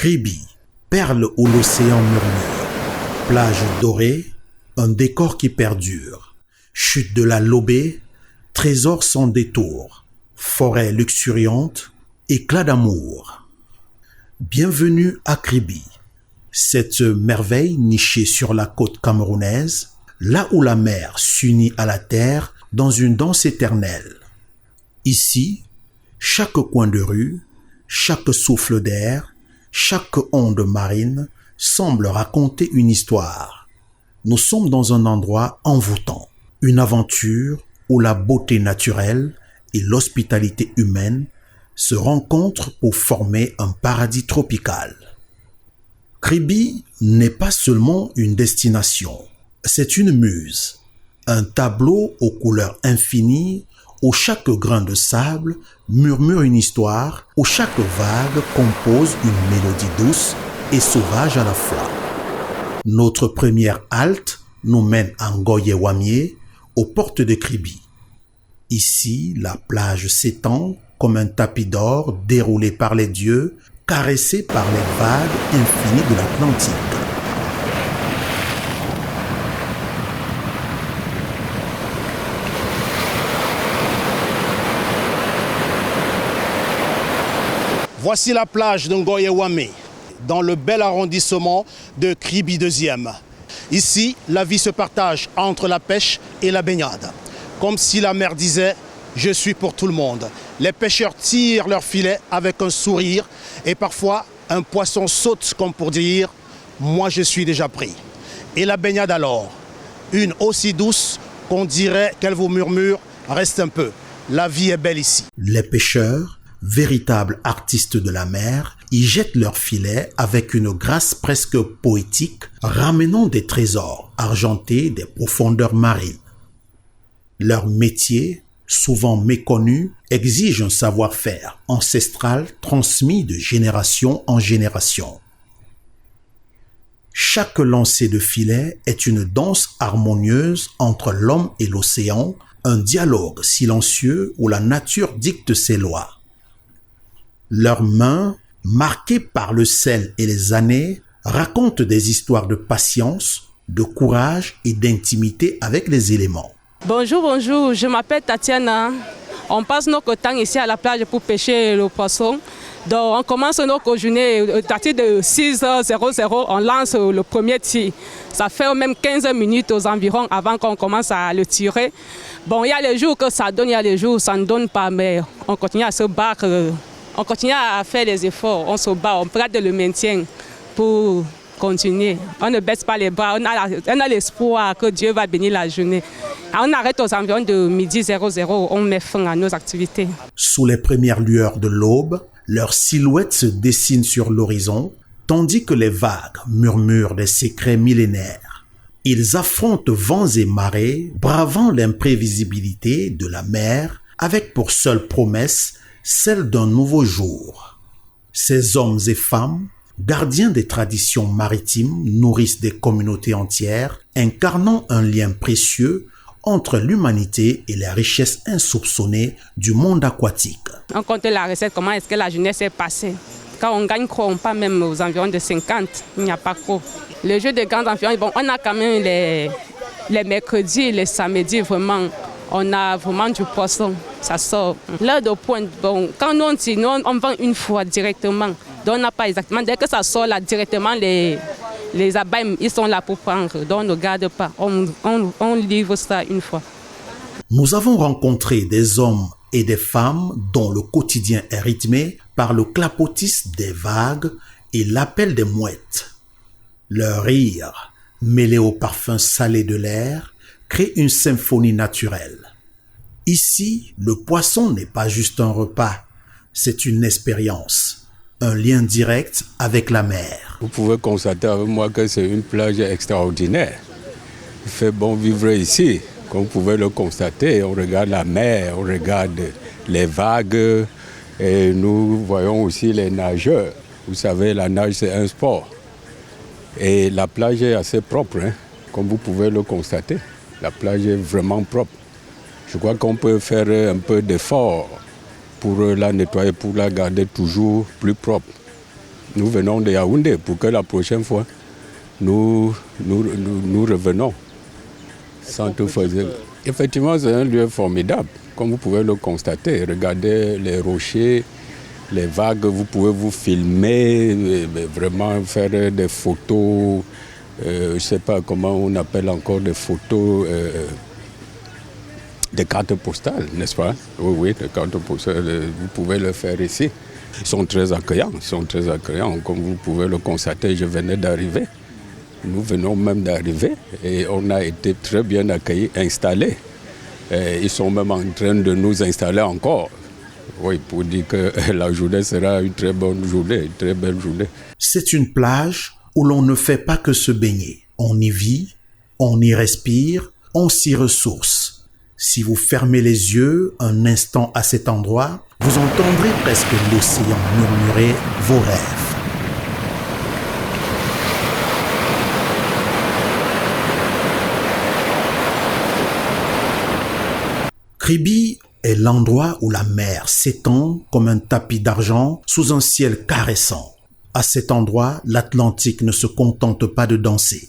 Kribi, perle où l'océan murmure, plage dorée, un décor qui perdure, chute de la Lobé, trésor sans détour, forêt luxuriante, éclat d'amour. Bienvenue à Kribi, cette merveille nichée sur la côte camerounaise, là où la mer s'unit à la terre dans une danse éternelle. Ici, chaque coin de rue, chaque souffle d'air, chaque onde marine semble raconter une histoire. Nous sommes dans un endroit envoûtant, une aventure où la beauté naturelle et l'hospitalité humaine se rencontrent pour former un paradis tropical. Kribi n'est pas seulement une destination, c'est une muse, un tableau aux couleurs infinies où chaque grain de sable murmure une histoire, où chaque vague compose une mélodie douce et sauvage à la fois. Notre première halte nous mène à Ngoye-Wamié, aux portes de Kribi. Ici, la plage s'étend comme un tapis d'or déroulé par les dieux, caressé par les vagues infinies de l'Atlantique. Voici la plage de Ngoye-Wamié, dans le bel arrondissement de Kribi 2e. Ici, la vie se partage entre la pêche et la baignade. Comme si la mer disait « Je suis pour tout le monde ». Les pêcheurs tirent leur filet avec un sourire et parfois un poisson saute comme pour dire « Moi je suis déjà pris ». Et la baignade alors, une aussi douce qu'on dirait qu'elle vous murmure « Reste un peu, la vie est belle ici ». Les pêcheurs, véritables artistes de la mer, y jettent leurs filets avec une grâce presque poétique, ramenant des trésors argentés des profondeurs marines. Leur métier, souvent méconnu, exige un savoir-faire ancestral transmis de génération en génération. Chaque lancer de filet est une danse harmonieuse entre l'homme et l'océan, un dialogue silencieux où la nature dicte ses lois. Leurs mains, marquées par le sel et les années, racontent des histoires de patience, de courage et d'intimité avec les éléments. Bonjour, je m'appelle Tatiana. On passe notre temps ici à la plage pour pêcher le poisson. Donc on commence notre journée à partir de 6h00, on lance le premier tir. Ça fait même 15 minutes aux environs avant qu'on commence à le tirer. Bon, il y a les jours que ça donne, il y a les jours où ça ne donne pas, mais on continue à se battre. On continue à faire les efforts, on se bat, on prête le maintien pour continuer. On ne baisse pas les bras, on a l'espoir que Dieu va bénir la journée. On arrête aux environs de 12h00, on met fin à nos activités. Sous les premières lueurs de l'aube, leurs silhouettes se dessinent sur l'horizon, tandis que les vagues murmurent des secrets millénaires. Ils affrontent vents et marées, bravant l'imprévisibilité de la mer, avec pour seule promesse celle d'un nouveau jour. Ces hommes et femmes, gardiens des traditions maritimes, nourrissent des communautés entières, incarnant un lien précieux entre l'humanité et les richesses insoupçonnées du monde aquatique. On compte la recette, comment est-ce que la journée s'est passée. Quand on gagne quoi, on part même aux environs de 50, il n'y a pas trop. Le jeu des grands environs, bon, on a quand même les mercredis, les samedis, vraiment. On a vraiment du poisson, ça sort. L'heure de pointe, bon, quand nous on tire, on vend une fois directement. Donc on n'a pas exactement, dès que ça sort là directement, les abeilles, ils sont là pour prendre. Donc on ne garde pas, on livre ça une fois. Nous avons rencontré des hommes et des femmes dont le quotidien est rythmé par le clapotis des vagues et l'appel des mouettes. Leur rire, mêlé au parfum salé de l'air, crée une symphonie naturelle. Ici, le poisson n'est pas juste un repas, c'est une expérience, un lien direct avec la mer. Vous pouvez constater avec moi que c'est une plage extraordinaire. Il fait bon vivre ici, comme vous pouvez le constater. On regarde la mer, on regarde les vagues et nous voyons aussi les nageurs. Vous savez, la nage c'est un sport. Et la plage est assez propre, comme vous pouvez le constater. La plage est vraiment propre. Je crois qu'on peut faire un peu d'effort pour la nettoyer, pour la garder toujours plus propre. Nous venons de Yaoundé pour que la prochaine fois, nous revenons. Sans tout faire. Effectivement, c'est un lieu formidable, comme vous pouvez le constater. Regardez les rochers, les vagues, vous pouvez vous filmer, vraiment faire des photos, je ne sais pas comment on appelle encore des photos, des cartes postales, n'est-ce pas? Oui, des cartes postales, vous pouvez le faire ici. Ils sont très accueillants, comme vous pouvez le constater, je venais d'arriver. Nous venons même d'arriver et on a été très bien accueillis, installés. Et ils sont même en train de nous installer encore. Oui, pour dire que la journée sera une très bonne journée, une très belle journée. C'est une plage où l'on ne fait pas que se baigner. On y vit, on y respire, on s'y ressource. Si vous fermez les yeux un instant à cet endroit, vous entendrez presque l'océan murmurer vos rêves. Kribi est l'endroit où la mer s'étend comme un tapis d'argent sous un ciel caressant. À cet endroit, l'Atlantique ne se contente pas de danser.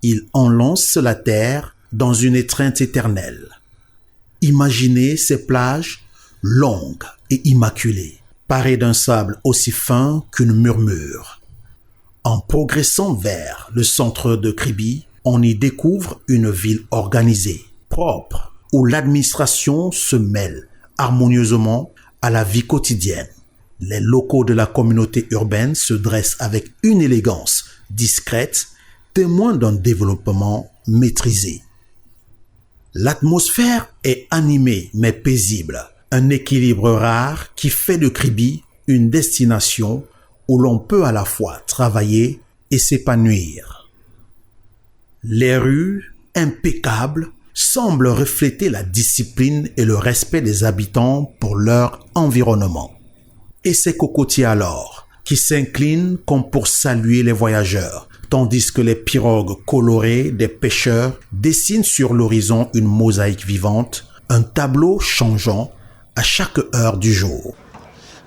Il enlace la terre dans une étreinte éternelle. Imaginez ces plages longues et immaculées, parées d'un sable aussi fin qu'une murmure. En progressant vers le centre de Kribi, on y découvre une ville organisée, propre, où l'administration se mêle harmonieusement à la vie quotidienne. Les locaux de la communauté urbaine se dressent avec une élégance discrète, témoin d'un développement maîtrisé. L'atmosphère est animée mais paisible, un équilibre rare qui fait de Kribi une destination où l'on peut à la fois travailler et s'épanouir. Les rues, impeccables, semble refléter la discipline et le respect des habitants pour leur environnement. Et ces cocotiers alors, qui s'inclinent comme pour saluer les voyageurs, tandis que les pirogues colorées des pêcheurs dessinent sur l'horizon une mosaïque vivante, un tableau changeant à chaque heure du jour.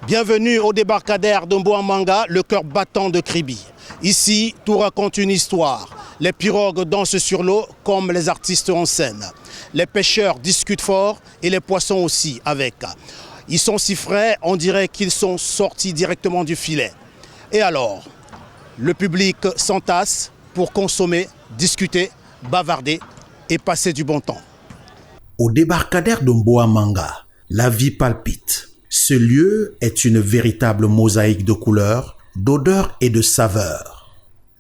Bienvenue au débarcadère de Mboamanga, le cœur battant de Kribi. Ici, tout raconte une histoire. Les pirogues dansent sur l'eau comme les artistes en scène. Les pêcheurs discutent fort et les poissons aussi avec. Ils sont si frais, on dirait qu'ils sont sortis directement du filet. Et alors, le public s'entasse pour consommer, discuter, bavarder et passer du bon temps. Au débarcadère de Mboamanga, la vie palpite. Ce lieu est une véritable mosaïque de couleurs, d'odeurs et de saveurs.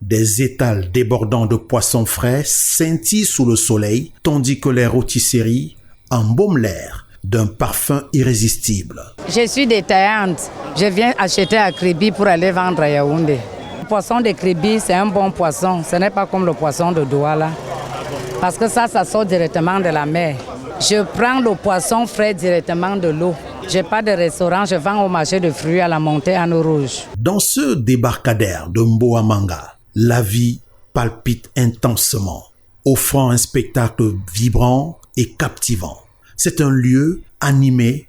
Des étals débordants de poissons frais scintillent sous le soleil, tandis que les rôtisseries embaument l'air d'un parfum irrésistible. Je suis détaillante. Je viens acheter à Kribi pour aller vendre à Yaoundé. Le poisson de Kribi, c'est un bon poisson. Ce n'est pas comme le poisson de Douala. Parce que ça sort directement de la mer. Je prends le poisson frais directement de l'eau. Je n'ai pas de restaurant, je vends au marché de fruits à la montée en eau rouge. Dans ce débarcadère de Mboamanga, la vie palpite intensement, offrant un spectacle vibrant et captivant. C'est un lieu animé,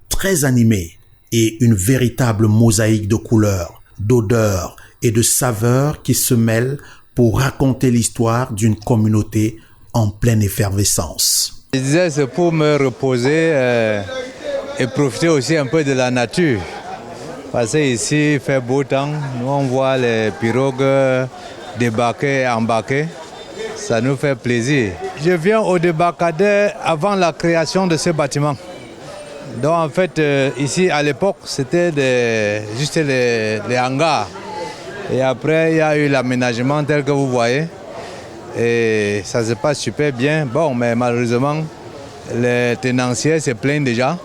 très animé, et une véritable mosaïque de couleurs, d'odeurs et de saveurs qui se mêlent pour raconter l'histoire d'une communauté en pleine effervescence. Je disais, c'est pour me reposer et profiter aussi un peu de la nature. Parce qu'ici, il fait beau temps. Nous, on voit les pirogues débarquer et embarquer. Ça nous fait plaisir. Je viens au débarcadère avant la création de ce bâtiment. Donc, en fait, ici, à l'époque, c'était juste les hangars. Et après, il y a eu l'aménagement tel que vous voyez. Et ça se passe super bien. Bon, mais malheureusement, les tenanciers se plaignent déjà.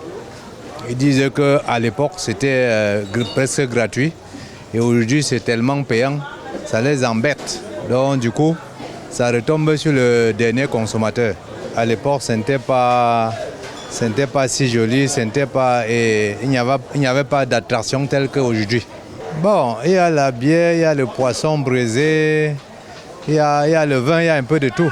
Ils disaient qu'à l'époque, c'était presque gratuit. Et aujourd'hui, c'est tellement payant, ça les embête. Donc, du coup, ça retombe sur le dernier consommateur. À l'époque, ce n'était pas si joli, et il n'y avait pas d'attraction telle qu'aujourd'hui. Bon, il y a la bière, il y a le poisson braisé, il y a le vin, il y a un peu de tout.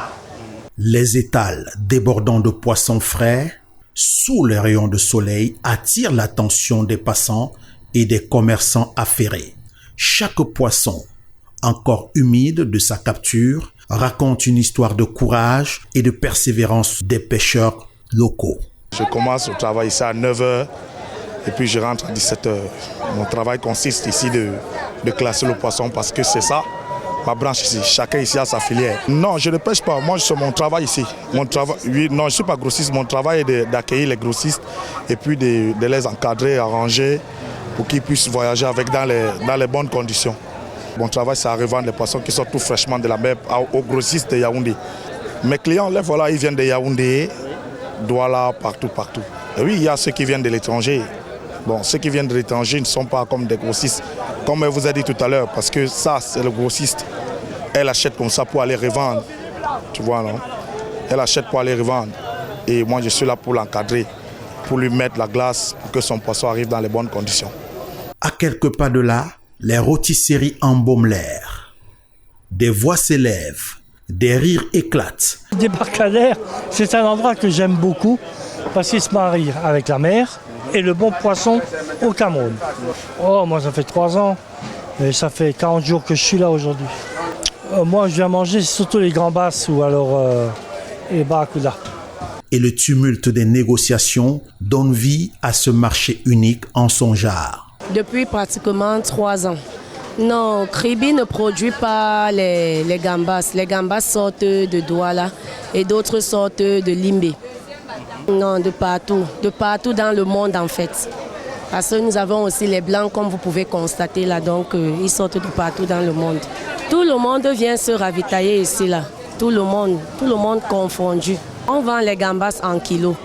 Les étals débordant de poissons frais, sous les rayons de soleil, attirent l'attention des passants et des commerçants affairés. Chaque poisson, encore humide de sa capture, raconte une histoire de courage et de persévérance des pêcheurs locaux. Je commence le travail ici à 9h et puis je rentre à 17h. Mon travail consiste ici de classer le poisson parce que c'est ça, ma branche ici. Chacun ici a sa filière. Non, je ne pêche pas. Moi, c'est mon travail ici. Mon travail, oui, non, je ne suis pas grossiste. Mon travail est d'accueillir les grossistes et puis de les encadrer, arranger pour qu'ils puissent voyager avec dans les bonnes conditions. Mon travail, c'est à revendre les poissons qui sortent tout fraîchement de la mer aux grossistes de Yaoundé. Mes clients, les voilà, ils viennent de Yaoundé, Douala, partout. Et oui, il y a ceux qui viennent de l'étranger. Bon, ceux qui viennent de l'étranger ne sont pas comme des grossistes, comme elle vous a dit tout à l'heure, parce que ça, c'est le grossiste. Elle achète comme ça pour aller revendre. Tu vois, non? Elle achète pour aller revendre. Et moi, je suis là pour l'encadrer, pour lui mettre la glace, pour que son poisson arrive dans les bonnes conditions. À quelques pas de là, les rôtisseries embaument l'air. Des voix s'élèvent, des rires éclatent. Le débarcadère, c'est un endroit que j'aime beaucoup parce qu'il se marie avec la mer et le bon poisson au Cameroun. Oh, moi ça fait 3 ans et ça fait 40 jours que je suis là aujourd'hui. Moi je viens manger surtout les gambas ou alors les barracudas. Et le tumulte des négociations donne vie à ce marché unique en son genre. Depuis pratiquement 3 ans. Non, Kribi ne produit pas les gambas. Les gambas sortent de Douala et d'autres sortent de Limbé. Non, de partout dans le monde en fait. Parce que nous avons aussi les blancs comme vous pouvez constater là, donc ils sortent de partout dans le monde. Tout le monde vient se ravitailler ici là, tout le monde confondu. On vend les gambas en kilos.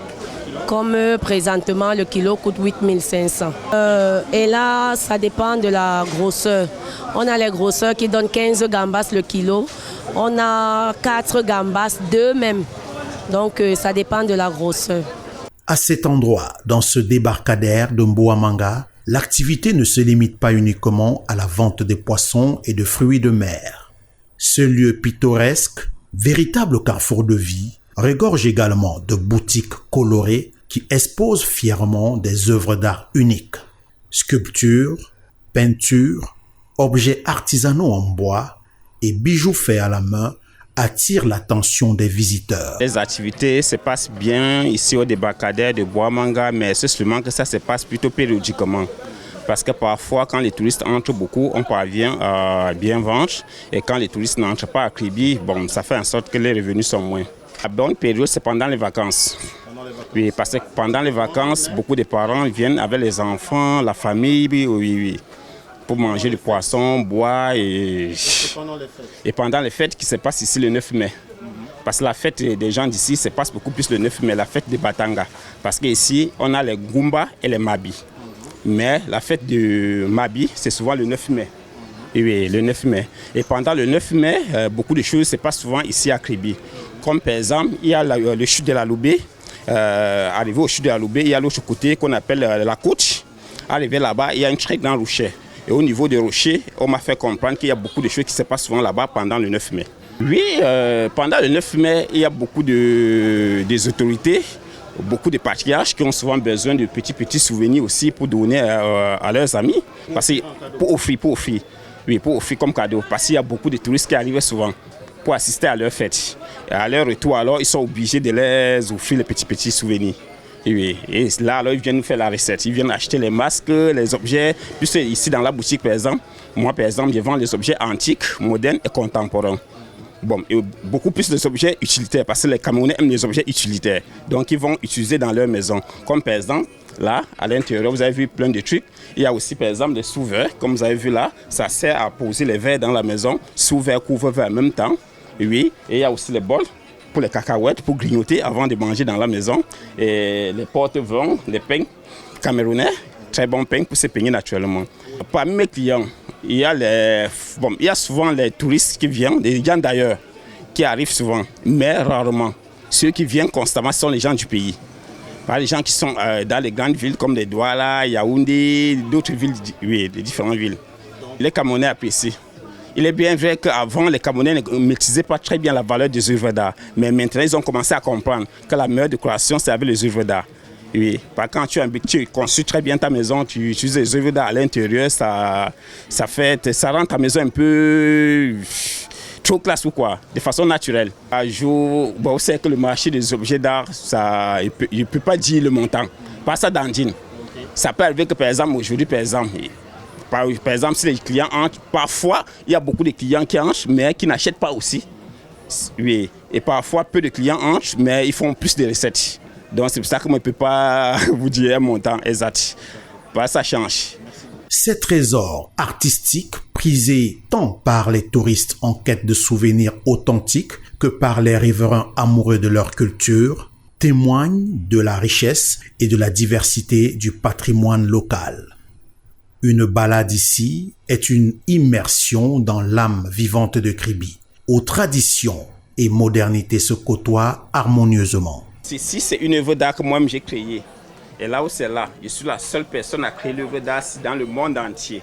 Comme présentement, le kilo coûte 8500. Et là, ça dépend de la grosseur. On a les grosseurs qui donnent 15 gambas le kilo. On a 4 gambas, 2 même. Donc, ça dépend de la grosseur. À cet endroit, dans ce débarcadère de Mboamanga, l'activité ne se limite pas uniquement à la vente des poissons et de fruits de mer. Ce lieu pittoresque, véritable carrefour de vie, regorge également de boutiques colorées qui exposent fièrement des œuvres d'art uniques. Sculptures, peintures, objets artisanaux en bois et bijoux faits à la main attirent l'attention des visiteurs. Les activités se passent bien ici au débarcadère de Mboamanga, mais c'est seulement que ça se passe plutôt périodiquement. Parce que parfois, quand les touristes entrent beaucoup, on parvient à bien vendre. Et quand les touristes n'entrent pas à Kribi, bon, ça fait en sorte que les revenus sont moins. La bonne période, c'est pendant les vacances. Oui, parce que pendant les vacances, beaucoup de parents viennent avec les enfants, la famille, oui, pour manger du poisson, boire et pendant les fêtes qui se passent ici le 9 mai. Parce que la fête des gens d'ici se passe beaucoup plus le 9 mai, la fête de Batanga. Parce qu'ici, on a les Goumba et les Mabi. Mais la fête de Mabi, c'est souvent le 9 mai. Oui, le 9 mai. Et pendant le 9 mai, beaucoup de choses se passent souvent ici à Kribi. Comme par exemple, il y a le chute de la Loubé. Arrivé au chute de la Loubé, il y a l'autre côté qu'on appelle la côte. Arrivé là-bas, il y a un très grand rocher. Et au niveau des rochers, on m'a fait comprendre qu'il y a beaucoup de choses qui se passent souvent là-bas pendant le 9 mai. Oui, pendant le 9 mai, il y a beaucoup des autorités, beaucoup de patriarches qui ont souvent besoin de petits souvenirs aussi pour donner à leurs amis. Parce que pour offrir. Oui, pour offrir comme cadeau. Parce qu'il y a beaucoup de touristes qui arrivent souvent pour assister à leur fête. Et à leur retour, alors, ils sont obligés de les offrir les petits souvenirs. Et là, alors, ils viennent nous faire la recette. Ils viennent acheter les masques, les objets. Juste ici, dans la boutique, par exemple, moi, par exemple, je vends les objets antiques, modernes et contemporains. Bon, et beaucoup plus des objets utilitaires, parce que les Camerounais aiment les objets utilitaires. Donc, ils vont utiliser dans leur maison. Comme par exemple, là, à l'intérieur, vous avez vu plein de trucs. Il y a aussi, par exemple, des sous-verres, comme vous avez vu là. Ça sert à poser les verres dans la maison, sous-verre, couvre-verre en même temps. Oui, et il y a aussi les bols pour les cacahuètes, pour grignoter avant de manger dans la maison. Et les porte-vents, les pains camerounais, très bons pains pour se peigner naturellement. Parmi mes clients, il y a souvent les touristes qui viennent, des gens d'ailleurs, qui arrivent souvent, mais rarement. Ceux qui viennent constamment sont les gens du pays. Pas les gens qui sont dans les grandes villes comme les Douala, Yaoundé, d'autres villes, oui, des différentes villes. Les Camerounais apprécient. Il est bien vrai qu'avant, les Camerounais ne maîtrisaient pas très bien la valeur des œuvres d'art. Mais maintenant, ils ont commencé à comprendre que la meilleure décoration, c'est avec les œuvres d'art. Oui, quand tu construis très bien ta maison, tu utilises les œuvres d'art à l'intérieur, ça rend ta maison un peu trop classe ou quoi, de façon naturelle. Un jour, on sait que le marché des objets d'art, il ne peut pas dire le montant. Pas ça d'Andine. Ça peut arriver que par exemple, aujourd'hui, par exemple, si les clients entrent, parfois, il y a beaucoup de clients qui entrent, mais qui n'achètent pas aussi. Oui, et parfois, peu de clients entrent, mais ils font plus de recettes. Donc c'est pour ça que je ne peux pas vous dire un montant exact. Ça change. Ces trésors artistiques, prisés tant par les touristes en quête de souvenirs authentiques que par les riverains amoureux de leur culture, témoignent de la richesse et de la diversité du patrimoine local. Une balade ici est une immersion dans l'âme vivante de Kribi, où tradition et modernité se côtoient harmonieusement. Ici, c'est une œuvre d'art que moi-même j'ai créée. Et là où c'est là, je suis la seule personne à créer l'œuvre d'art dans le monde entier.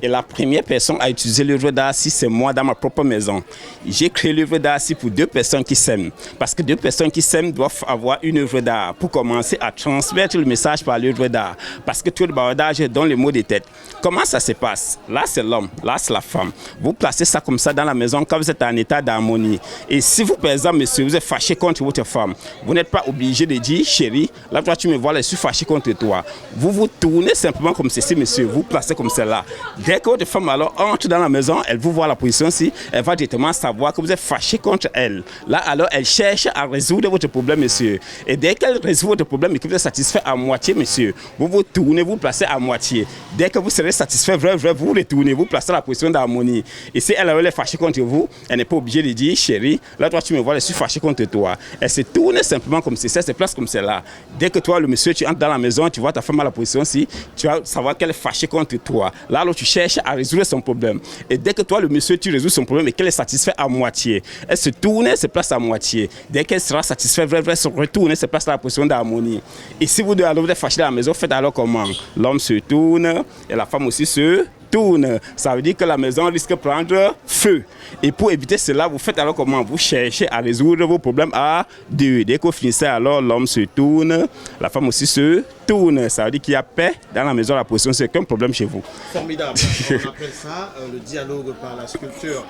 Et la première personne à utiliser l'œuvre d'art, c'est moi dans ma propre maison. J'ai créé l'œuvre d'art pour 2 personnes qui s'aiment. Parce que 2 personnes qui s'aiment doivent avoir une œuvre d'art pour commencer à transmettre le message par l'œuvre d'art. Parce que tout le bavardage est dans les mots des têtes. Comment ça se passe? Là, c'est l'homme, là, c'est la femme. Vous placez ça comme ça dans la maison quand vous êtes en état d'harmonie. Et si vous, par exemple, monsieur, vous êtes fâché contre votre femme, vous n'êtes pas obligé de dire, chérie, là, toi, tu me vois, je suis fâché contre toi. Vous vous tournez simplement comme ceci, monsieur, vous placez comme cela. Dès que votre femme alors entre dans la maison, elle vous voit la position ici, elle va directement savoir que vous êtes fâché contre elle. Là, alors, elle cherche à résoudre votre problème, monsieur. Et dès qu'elle résout votre problème et que vous êtes satisfait à moitié, monsieur, vous vous tournez, vous placez à moitié. Dès que vous serez satisfait, vrai, vous retournez, vous placez la position d'harmonie. Et si elle est fâchée contre vous, elle n'est pas obligée de dire, chérie, là, toi, tu me vois, je suis fâché contre toi. Elle se tourne simplement comme ceci, elle se place comme cela. Dès que toi, le monsieur, tu entres dans la maison, tu vois ta femme à la position ici, tu vas savoir qu'elle est fâchée contre toi. Là, alors, tu cherches à résoudre son problème. Et dès que toi, le monsieur, tu résous son problème et qu'elle est satisfaite à moitié, elle se tourne, elle se place à moitié. Dès qu'elle sera satisfaite, elle se retourne, elle se place dans la position d'harmonie. Et si vous deux, alors, vous êtes fâchés dans la maison, faites alors comment? L'homme se tourne et la femme aussi se tourne. Ça veut dire que la maison risque de prendre feu. Et pour éviter cela, vous faites alors comment? Vous cherchez à résoudre vos problèmes à 2. Dès que vous finissez, alors l'homme se tourne, la femme aussi se tourne. Ça veut dire qu'il y a paix dans la maison, la position, c'est aucun problème chez vous. Formidable. On appelle ça le dialogue par la sculpture.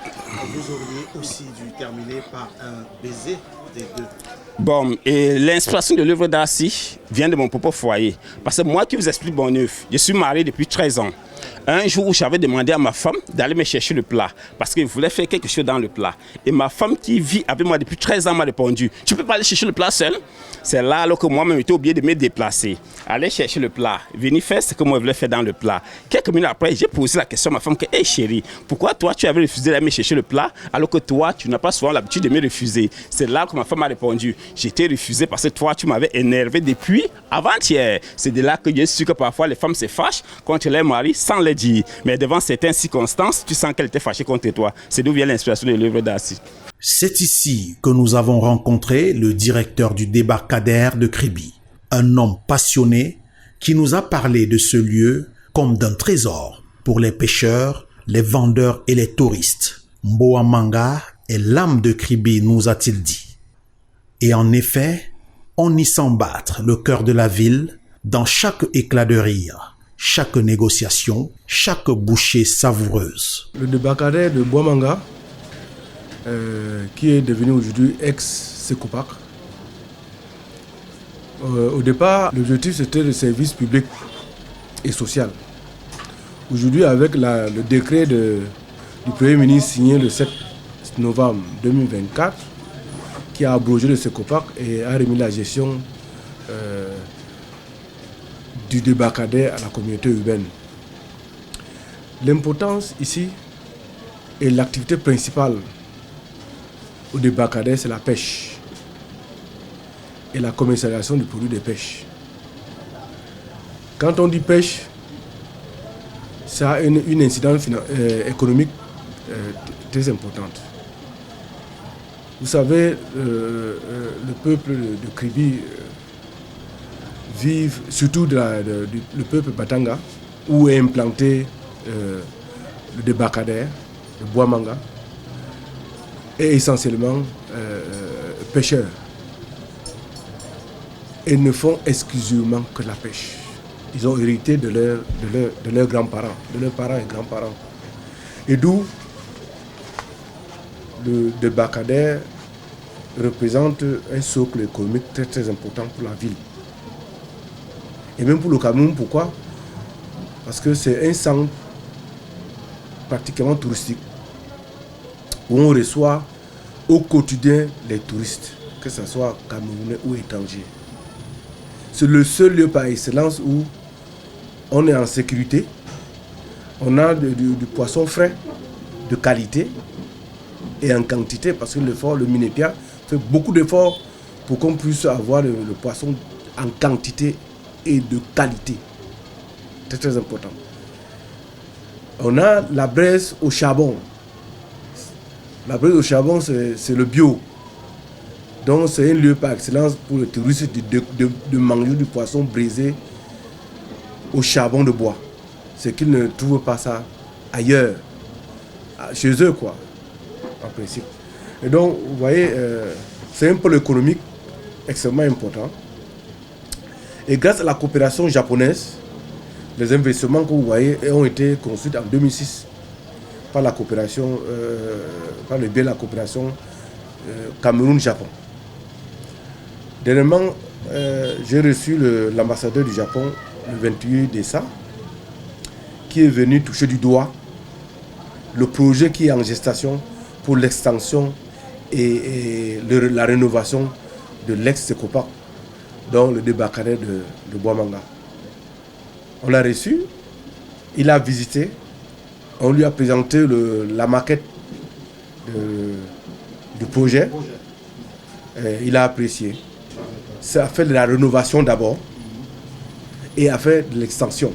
Vous auriez aussi dû terminer par un baiser des 2. Bon, et l'inspiration de l'œuvre d'art vient de mon propre foyer. Parce que moi qui vous explique mon œuvre, je suis marié depuis 13 ans. Un jour, j'avais demandé à ma femme d'aller me chercher le plat parce qu'elle voulait faire quelque chose dans le plat. Et ma femme qui vit avec moi depuis 13 ans m'a répondu, tu ne peux pas aller chercher le plat seul? C'est là alors que moi-même j'étais obligé de me déplacer. Aller chercher le plat, venir faire ce que moi je voulais faire dans le plat. Quelques minutes après, j'ai posé la question à ma femme que, hey chérie, pourquoi toi tu avais refusé d'aller me chercher le plat alors que toi tu n'as pas souvent l'habitude de me refuser? C'est là que ma femme m'a répondu, j'étais refusé parce que toi tu m'avais énervé depuis avant-hier. C'est de là que j'ai su que parfois les femmes se fâchent contre leur mari sans les dire. Mais devant certaines circonstances, tu sens qu'elle était fâchée contre toi. C'est d'où vient l'inspiration de l'œuvre d'art. C'est ici que nous avons rencontré le directeur du débarcadère de Kribi, un homme passionné qui nous a parlé de ce lieu comme d'un trésor pour les pêcheurs, les vendeurs et les touristes. Mboamanga est l'âme de Kribi, nous a-t-il dit. Et en effet, on y sent battre le cœur de la ville dans chaque éclat de rire, chaque négociation, chaque bouchée savoureuse. Le débarcadère de Mboamanga, qui est devenu aujourd'hui ex-Secopac. Au départ, l'objectif c'était le service public et social. Aujourd'hui, avec le décret du Premier ministre signé le 7 novembre 2024, qui a abrogé le Secopac et a remis la gestion du débarcadère à la communauté urbaine. L'importance ici et l'activité principale au débarcadère, c'est la pêche et la commercialisation du produit de pêche. Quand on dit pêche, ça a une incidence économique très importante. Vous savez, le peuple de Kribi vit, surtout le peuple Batanga, où est implanté le débarcadère, le Mboamanga, est essentiellement pêcheur. et ne font exclusivement que la pêche. Ils ont hérité de leurs grands-parents, de leurs parents et grands-parents. Et d'où le débarcadère représente un socle économique très très important pour la ville. Et même pour le Cameroun, pourquoi? Parce que c'est un centre pratiquement touristique où on reçoit au quotidien les touristes, que ce soit camerounais ou étrangers. C'est le seul lieu par excellence où on est en sécurité, on a du poisson frais, de qualité et en quantité, parce que le Minépia fait beaucoup d'efforts pour qu'on puisse avoir le poisson en quantité et de qualité. C'est très important. On a la braise au charbon. La braise au charbon, c'est le bio. Donc c'est un lieu par excellence pour les touristes de manger du poisson braisé au charbon de bois. C'est qu'ils ne trouvent pas ça ailleurs, chez eux quoi, en principe. Et donc vous voyez, c'est un pôle économique extrêmement important. Et grâce à la coopération japonaise, les investissements que vous voyez ont été construits en 2006 par la coopération, par le biais de la coopération Cameroun-Japon. Dernièrement, j'ai reçu l'ambassadeur du Japon le 28 décembre, qui est venu toucher du doigt le projet qui est en gestation pour l'extension et la rénovation de l'ex-Secopac, dans le débarcadère de Bois-Manga. On l'a reçu, il a visité, on lui a présenté la maquette du projet, et il a apprécié. Ça a fait de la rénovation d'abord et a fait de l'extension.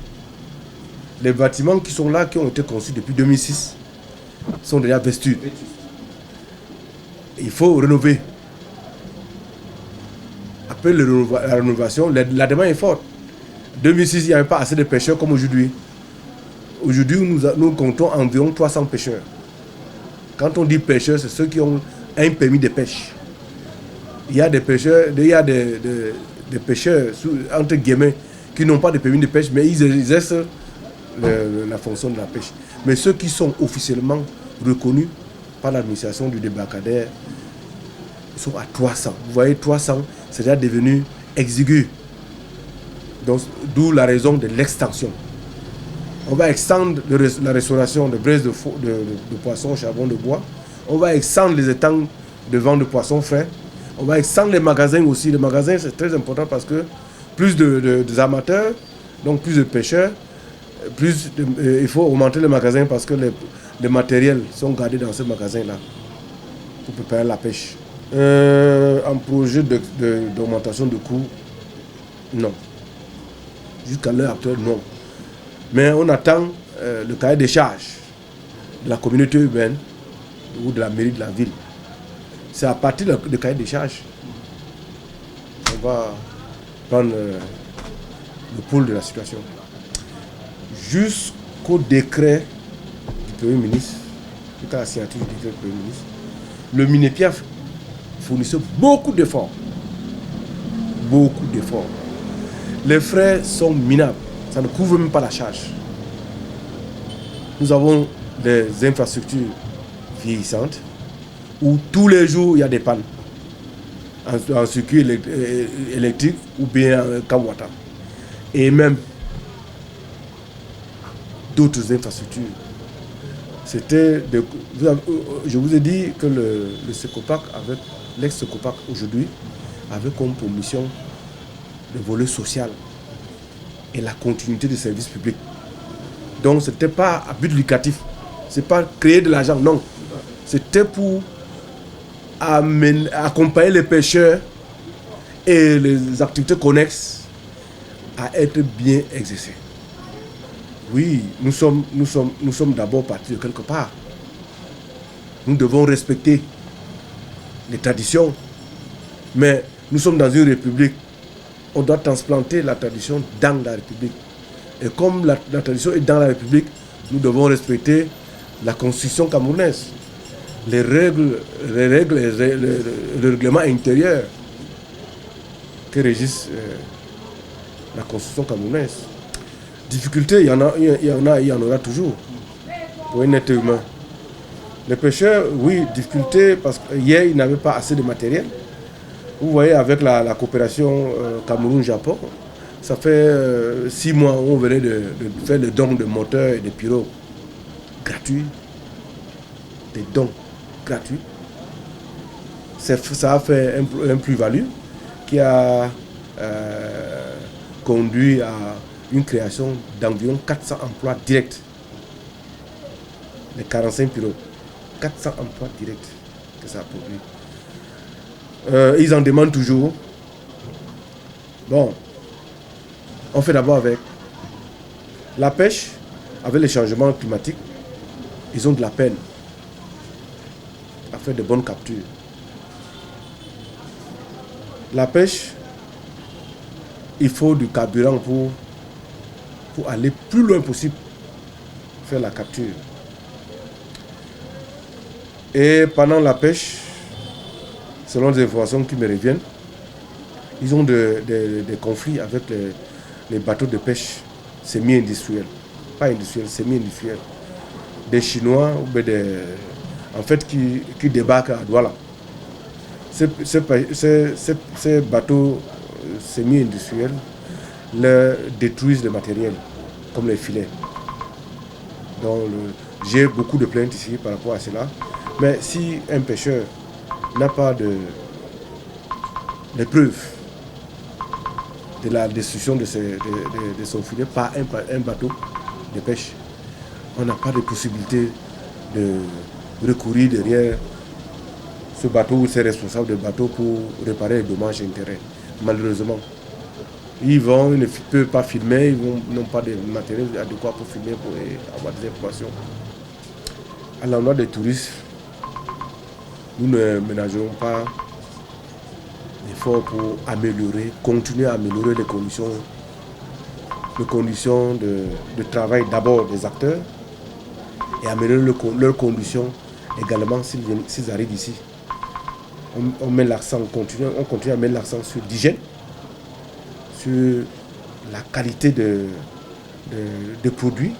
Les bâtiments qui sont là, qui ont été conçus depuis 2006, sont déjà vestus. Il faut rénover. Après la rénovation, la demande est forte. En 2006, il n'y avait pas assez de pêcheurs comme aujourd'hui. Aujourd'hui, nous comptons environ 300 pêcheurs. Quand on dit pêcheurs, c'est ceux qui ont un permis de pêche. Il y a des pêcheurs, des pêcheurs entre guillemets, qui n'ont pas de permis de pêche, mais ils exercent la fonction de la pêche. Mais ceux qui sont officiellement reconnus par l'administration du débarcadère, ils sont à 300. Vous voyez, 300, c'est déjà devenu exigu. Donc, d'où la raison de l'extension. On va extendre la restauration de braises de poissons, charbon de bois. On va extendre les étangs de vente de poissons frais. On va extendre les magasins aussi. Les magasins, c'est très important parce que plus des amateurs, donc plus de pêcheurs, il faut augmenter les magasins parce que les matériels sont gardés dans ces magasins-là pour préparer la pêche. Un projet d'augmentation de coûts, non. Jusqu'à l'heure actuelle, non. Mais on attend le cahier des charges de la communauté urbaine ou de la mairie de la ville. C'est à partir du cahier des charges qu'on va prendre le pôle de la situation. Jusqu'au décret du Premier ministre, jusqu'à la signature du décret du Premier ministre, le Minépia fournissait beaucoup d'efforts. Beaucoup d'efforts. Les frais sont minables. Ça ne couvre même pas la charge. Nous avons des infrastructures vieillissantes où tous les jours il y a des pannes en circuit électrique ou bien en Kawata. Et même d'autres infrastructures. Je vous ai dit que le Secopac, l'ex-Secopac aujourd'hui, avait comme pour mission le volet social et la continuité des services publics. Donc ce n'était pas à but lucratif, ce n'est pas créer de l'argent, non. C'était pour accompagner les pêcheurs et les activités connexes à être bien exercées. Oui, nous sommes d'abord partis de quelque part. Nous devons respecter les traditions, mais nous sommes dans une république. On doit transplanter la tradition dans la République. Et comme la tradition est dans la République, nous devons respecter la constitution camerounaise, les règles et le règlement intérieur. que régisse la construction camerounaise. Difficulté, il y en aura toujours pour un être humain. Les pêcheurs, oui, difficulté parce qu'hier, ils n'avaient pas assez de matériel. Vous voyez, avec la coopération Cameroun-Japon, ça fait 6 mois où on venait de faire le don de moteurs et de pirogues gratuits. Des dons gratuits. Ça a fait un plus-value qui a conduit à une création d'environ 400 emplois directs. Les 45 pirogues. 400 emplois directs que ça a produit. Ils en demandent toujours. Bon, on fait d'abord avec la pêche, avec les changements climatiques. Ils ont de la peine à faire de bonnes captures. La pêche, il faut du carburant pour aller plus loin possible faire la capture. Et pendant la pêche, selon les informations qui me reviennent, ils ont des conflits avec les bateaux de pêche semi-industriels. Pas industriels, semi-industriels. Des Chinois en fait, qui débarquent à Douala. Ces bateaux semi-industriels leur détruisent le matériel, comme les filets. Donc, j'ai beaucoup de plaintes ici par rapport à cela. Mais si un pêcheur n'a pas de preuves de la destruction de son filet par un bateau de pêche, on n'a pas de possibilité de recourir derrière ce bateau ou ses responsables de bateau pour réparer les dommages et intérêts. Malheureusement, ils ne peuvent pas filmer, ils n'ont pas de matériel adéquat pour filmer, pour avoir des informations. À l'endroit des touristes, nous ne ménagerons pas d'efforts pour continuer à améliorer les conditions de travail d'abord des acteurs et améliorer leurs conditions également s'ils arrivent ici. On met l'accent, on continue à mettre l'accent sur l'hygiène, sur la qualité des produits,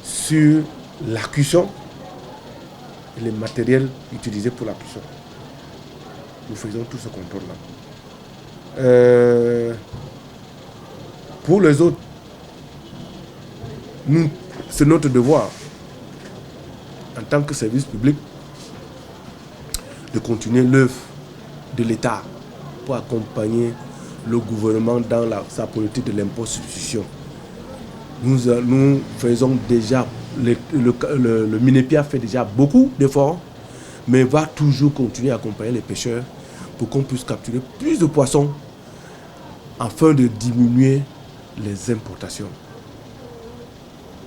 sur la cuisson et les matériels utilisés pour la cuisson. Nous faisons tout ce contrôle-là. Pour les autres, c'est notre devoir, en tant que service public, de continuer l'œuvre de l'État pour accompagner le gouvernement dans sa politique de l'impôt-substitution. Nous faisons déjà, le Minepi a fait déjà beaucoup d'efforts, mais va toujours continuer à accompagner les pêcheurs pour qu'on puisse capturer plus de poissons afin de diminuer les importations.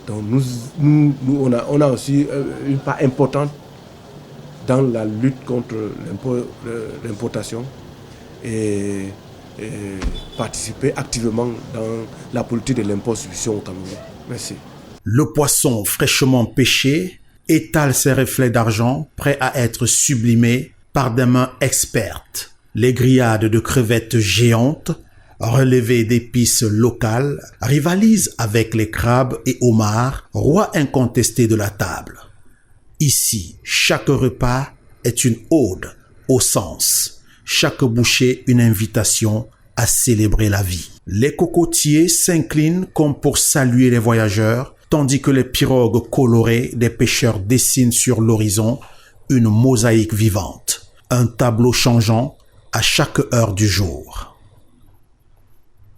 Donc on a aussi une part importante dans la lutte contre l'importation et participer activement dans la politique de l'impôt-substitution au Cameroun. Merci. Le poisson fraîchement pêché étale ses reflets d'argent prêts à être sublimés par des mains expertes. Les grillades de crevettes géantes, relevées d'épices locales, rivalisent avec les crabes et homards, rois incontestés de la table. Ici, chaque repas est une ode au sens, chaque bouchée une invitation à célébrer la vie. Les cocotiers s'inclinent comme pour saluer les voyageurs, tandis que les pirogues colorées des pêcheurs dessinent sur l'horizon une mosaïque vivante, un tableau changeant à chaque heure du jour.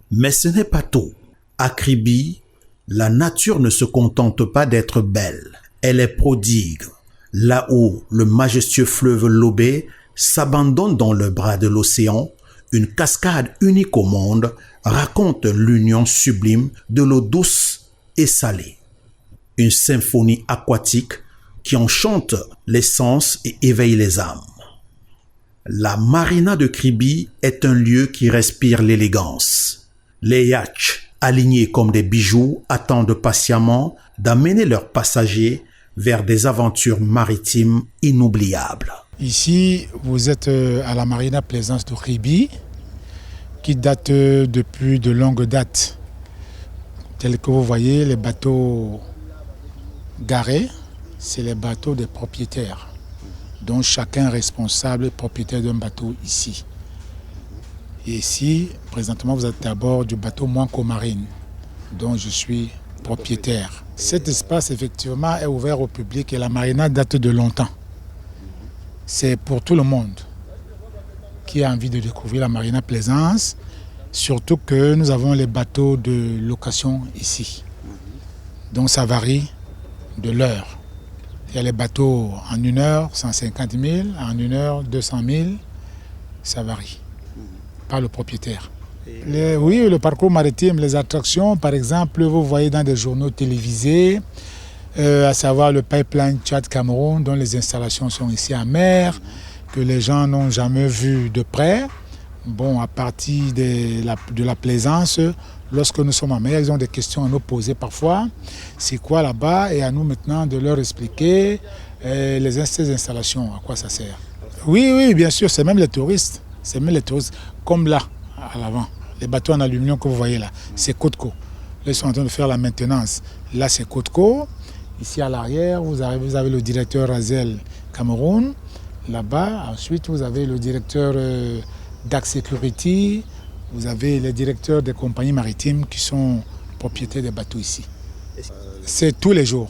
Mais ce n'est pas tout. À Kribi, la nature ne se contente pas d'être belle. Elle est prodigue. Là où le majestueux fleuve Lobé s'abandonne dans le bras de l'océan, une cascade unique au monde raconte l'union sublime de l'eau douce et salée. Une symphonie aquatique qui enchante les sens et éveille les âmes. La marina de Kribi est un lieu qui respire l'élégance. Les yachts, alignés comme des bijoux, attendent patiemment d'amener leurs passagers vers des aventures maritimes inoubliables. Ici, vous êtes à la marina Plaisance de Kribi. qui date depuis de longues dates. Tels que vous voyez, les bateaux garés, c'est les bateaux des propriétaires. Donc chacun est responsable, propriétaire d'un bateau ici. Et ici, présentement, vous êtes à bord du bateau Mwanko Marine, dont je suis propriétaire. Cet espace, effectivement, est ouvert au public et la marina date de longtemps. C'est pour tout le monde qui a envie de découvrir la marina Plaisance, surtout que nous avons les bateaux de location ici. Donc ça varie de l'heure. Il y a les bateaux en 1 heure, 150 000, en 1 heure, 200 000, ça varie par le propriétaire. Oui, le parcours maritime, les attractions, par exemple, vous voyez dans des journaux télévisés, à savoir le pipeline Tchad-Cameroun, dont les installations sont ici à mer, que les gens n'ont jamais vu de près. Bon, à partir de la plaisance, lorsque nous sommes en mer, ils ont des questions à nous poser parfois. C'est quoi là-bas? Et à nous maintenant de leur expliquer ces installations, à quoi ça sert. Oui, bien sûr, c'est même les touristes. C'est même les touristes, comme là, à l'avant. Les bateaux en aluminium que vous voyez là, c'est Côte-Co. Là, ils sont en train de faire la maintenance. Là, c'est Côte-Co. Ici, à l'arrière, vous avez le directeur Razel Cameroun. Là-bas, ensuite, vous avez le directeur DAC Security. Vous avez les directeurs des compagnies maritimes qui sont propriétaires des bateaux ici. C'est tous les jours.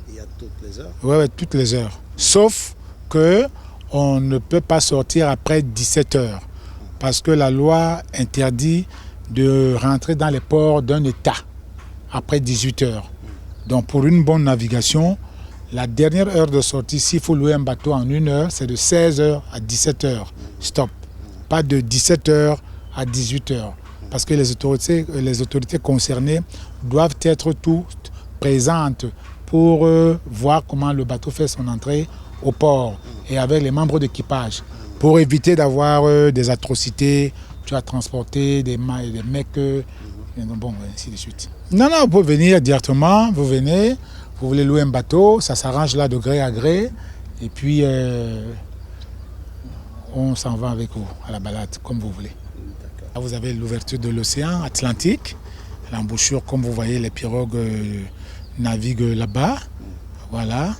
Il y a toutes les heures? Oui, toutes les heures. Sauf qu'on ne peut pas sortir après 17 heures. Parce que la loi interdit de rentrer dans les ports d'un État après 18 heures. Donc pour une bonne navigation, la dernière heure de sortie, s'il faut louer un bateau en 1 heure, c'est de 16 heures à 17 heures. Stop. Pas de 17 heures à 18 heures. Parce que les autorités concernées doivent être toutes présentes pour voir comment le bateau fait son entrée au port et avec les membres d'équipage. Pour éviter d'avoir des atrocités, tu as transporté des mecs, bon, ainsi de suite. Non, vous pouvez venir directement, vous venez, vous voulez louer un bateau, ça s'arrange là de gré à gré, et puis on s'en va avec vous à la balade, comme vous voulez. Là, vous avez l'ouverture de l'océan Atlantique, l'embouchure, comme vous voyez, les pirogues naviguent là-bas, voilà.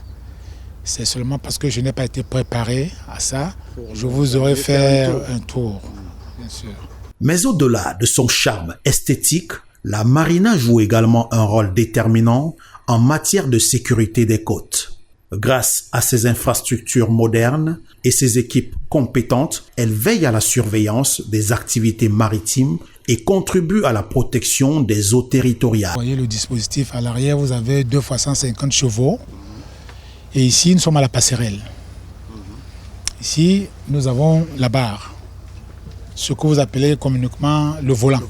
C'est seulement parce que je n'ai pas été préparé à ça. Je vous aurais fait un tour, bien sûr. Mais au-delà de son charme esthétique, la marina joue également un rôle déterminant en matière de sécurité des côtes. Grâce à ses infrastructures modernes et ses équipes compétentes, elle veille à la surveillance des activités maritimes et contribue à la protection des eaux territoriales. Vous voyez le dispositif à l'arrière, vous avez 2 fois 150 chevaux. Et ici, nous sommes à la passerelle. Ici, nous avons la barre. Ce que vous appelez communément le volant.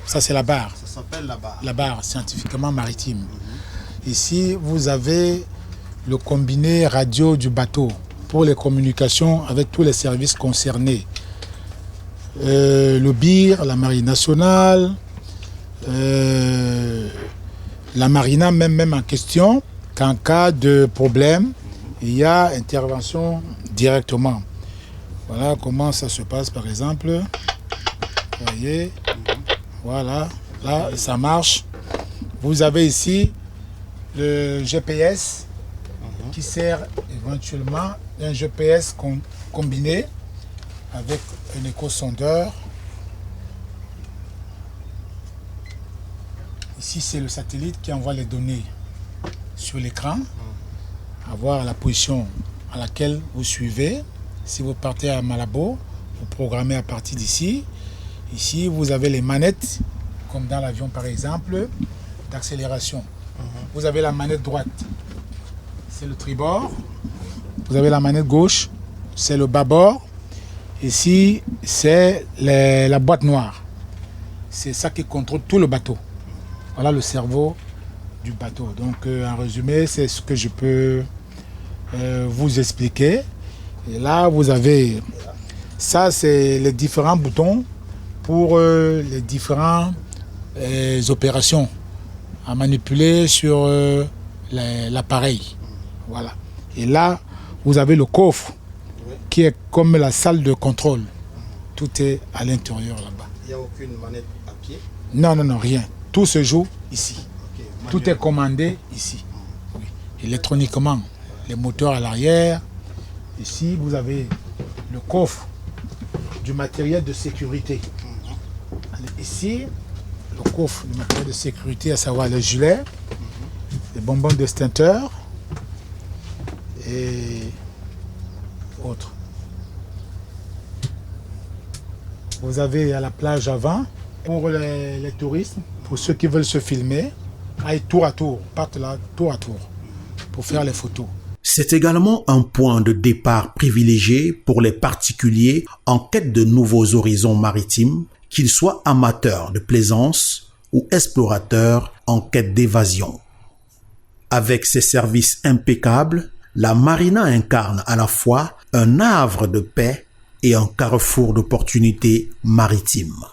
Ça, c'est la barre. Ça s'appelle la barre. La barre, scientifiquement maritime. Ici, vous avez le combiné radio du bateau pour les communications avec tous les services concernés. Le BIR, la Marine nationale, la marina même en question. Qu'en cas de problème, il y a intervention directement. Voilà comment ça se passe par exemple. Vous voyez, voilà, là ça marche. Vous avez ici le GPS qui sert éventuellement un GPS combiné avec un échosondeur. Ici c'est le satellite qui envoie les données sur l'écran, à voir la position à laquelle vous suivez. Si vous partez à Malabo, vous programmez à partir d'ici. Ici, vous avez les manettes, comme dans l'avion par exemple, d'accélération. Vous avez la manette droite, c'est le tribord. Vous avez la manette gauche, c'est le bâbord. Ici, c'est la boîte noire. C'est ça qui contrôle tout le bateau. Voilà le cerveau du bateau. Donc en résumé, c'est ce que je peux vous expliquer. Et là, vous avez, ça c'est les différents boutons pour les différentes opérations à manipuler sur l'appareil. Voilà. Et là, vous avez le coffre qui est comme la salle de contrôle. Tout est à l'intérieur là-bas. n'y a aucune manette à pied? Non, non, non, rien. Tout se joue ici. Tout est commandé ici. Oui. Électroniquement, les moteurs à l'arrière. Ici, vous avez le coffre du matériel de sécurité. Ici, le coffre du matériel de sécurité, à savoir le gilet, les bonbons d'extincteur et autres. Vous avez à la plage avant, pour les touristes, pour ceux qui veulent se filmer, aillent tour à tour, partent là tour à tour pour faire les photos. C'est également un point de départ privilégié pour les particuliers en quête de nouveaux horizons maritimes, qu'ils soient amateurs de plaisance ou explorateurs en quête d'évasion. Avec ses services impeccables, la marina incarne à la fois un havre de paix et un carrefour d'opportunités maritimes.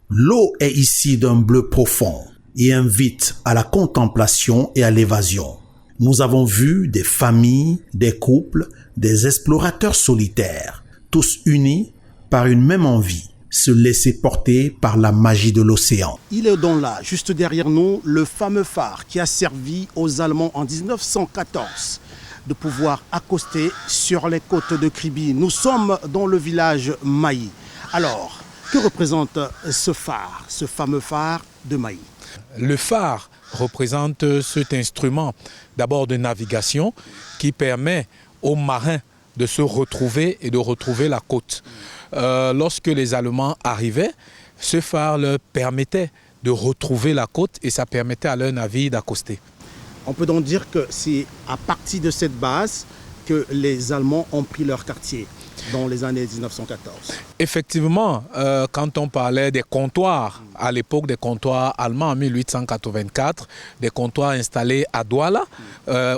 L'eau est ici d'un bleu profond et invite à la contemplation et à l'évasion. Nous avons vu des familles, des couples, des explorateurs solitaires, tous unis par une même envie, se laisser porter par la magie de l'océan. Il est donc là, juste derrière nous, le fameux phare qui a servi aux Allemands en 1914 de pouvoir accoster sur les côtes de Kribi. Nous sommes dans le village Maï. Alors, que représente ce phare, ce fameux phare de Maï? Le phare représente cet instrument d'abord de navigation qui permet aux marins de se retrouver et de retrouver la côte. Lorsque les Allemands arrivaient, ce phare leur permettait de retrouver la côte et ça permettait à leur navire d'accoster. On peut donc dire que c'est à partir de cette base que les Allemands ont pris leur quartier dans les années 1914. Effectivement, quand on parlait des comptoirs, à l'époque des comptoirs allemands en 1884, des comptoirs installés à Douala,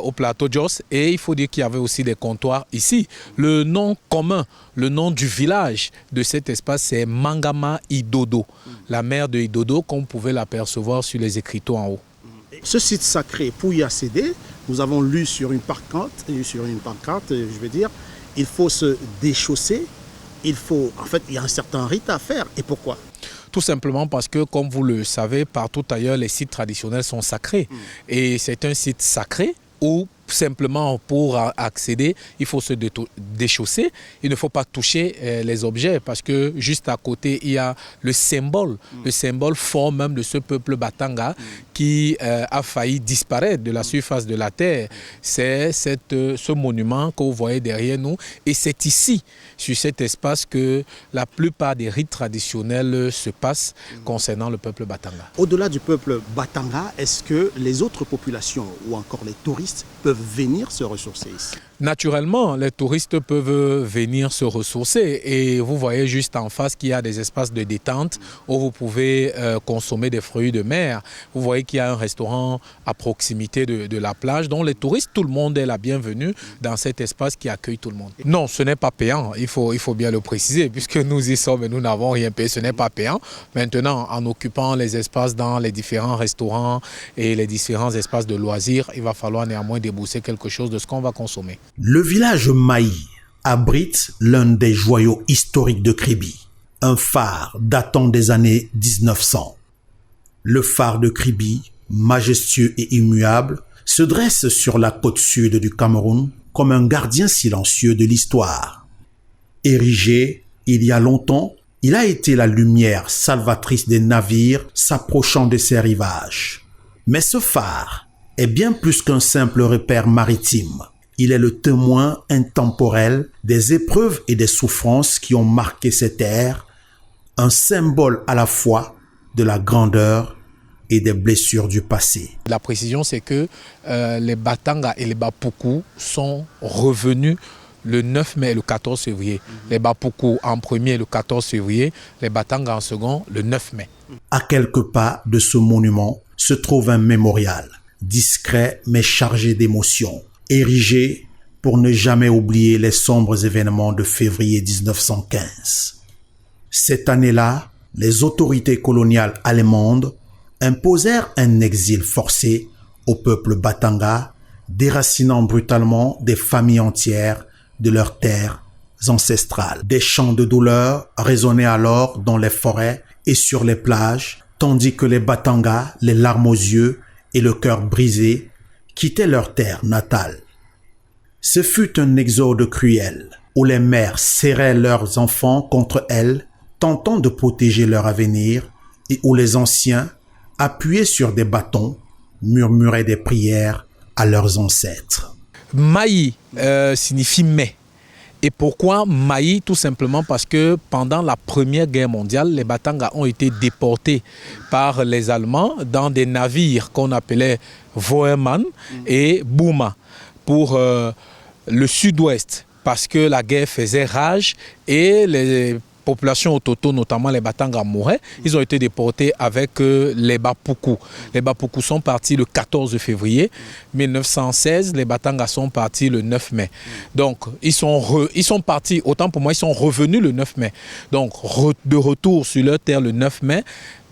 au plateau Jos, et il faut dire qu'il y avait aussi des comptoirs ici. Le nom commun, le nom du village de cet espace, c'est Mangama Idodo, la mer de Idodo, comme vous pouvez l'apercevoir sur les écriteaux en haut. Ce site sacré, pour y accéder, nous avons lu sur une pancarte, je veux dire, il faut se déchausser, il y a un certain rite à faire. Et pourquoi? Tout simplement parce que, comme vous le savez, partout ailleurs, les sites traditionnels sont sacrés. Et c'est un site sacré où, simplement, pour accéder, il faut se déchausser. Il ne faut pas toucher les objets parce que juste à côté, il y a le symbole fort même de ce peuple Batanga qui a failli disparaître de la surface de la terre. C'est ce monument que vous voyez derrière nous. Et c'est ici, sur cet espace, que la plupart des rites traditionnels se passent concernant le peuple Batanga. Au-delà du peuple Batanga, est-ce que les autres populations ou encore les touristes peuvent venir se ressourcer ici? Naturellement, les touristes peuvent venir se ressourcer et vous voyez juste en face qu'il y a des espaces de détente où vous pouvez consommer des fruits de mer. Vous voyez qu'il y a un restaurant à proximité de la plage. Donc les touristes, tout le monde est la bienvenue dans cet espace qui accueille tout le monde. Non, ce n'est pas payant, il faut bien le préciser puisque nous y sommes et nous n'avons rien payé, ce n'est pas payant. Maintenant, en occupant les espaces dans les différents restaurants et les différents espaces de loisirs, il va falloir néanmoins débourser quelque chose de ce qu'on va consommer. Le village Maï abrite l'un des joyaux historiques de Kribi, un phare datant des années 1900. Le phare de Kribi, majestueux et immuable, se dresse sur la côte sud du Cameroun comme un gardien silencieux de l'histoire. Érigé il y a longtemps, il a été la lumière salvatrice des navires s'approchant de ses rivages. Mais ce phare est bien plus qu'un simple repère maritime. Il est le témoin intemporel des épreuves et des souffrances qui ont marqué ces terres, un symbole à la fois de la grandeur et des blessures du passé. La précision, c'est que les Batanga et les Bapuku sont revenus le 9 mai et le 14 février. Les Bapuku en premier le 14 février, les Batanga en second le 9 mai. À quelques pas de ce monument se trouve un mémorial, discret mais chargé d'émotions, érigé pour ne jamais oublier les sombres événements de février 1915. Cette année-là, les autorités coloniales allemandes imposèrent un exil forcé au peuple Batanga, déracinant brutalement des familles entières de leurs terres ancestrales. Des chants de douleur résonnaient alors dans les forêts et sur les plages, tandis que les Batangas, les larmes aux yeux et le cœur brisé, quittaient leur terre natale. Ce fut un exode cruel, où les mères serraient leurs enfants contre elles, tentant de protéger leur avenir, et où les anciens, appuyés sur des bâtons, murmuraient des prières à leurs ancêtres. Maï signifie mai. Et pourquoi Maï? Tout simplement parce que pendant la Première Guerre mondiale, les Batangas ont été déportés par les Allemands dans des navires qu'on appelait Voermann et Bouma pour le sud-ouest, parce que la guerre faisait rage et les populations autochtones, notamment les Batangas, mouraient. Ils ont été déportés avec les Bapuku. Les Bapuku sont partis le 14 février 1916. Les Batangas sont partis le 9 mai. Donc, ils sont partis, autant pour moi, ils sont revenus le 9 mai. Donc, de retour sur leur terre le 9 mai.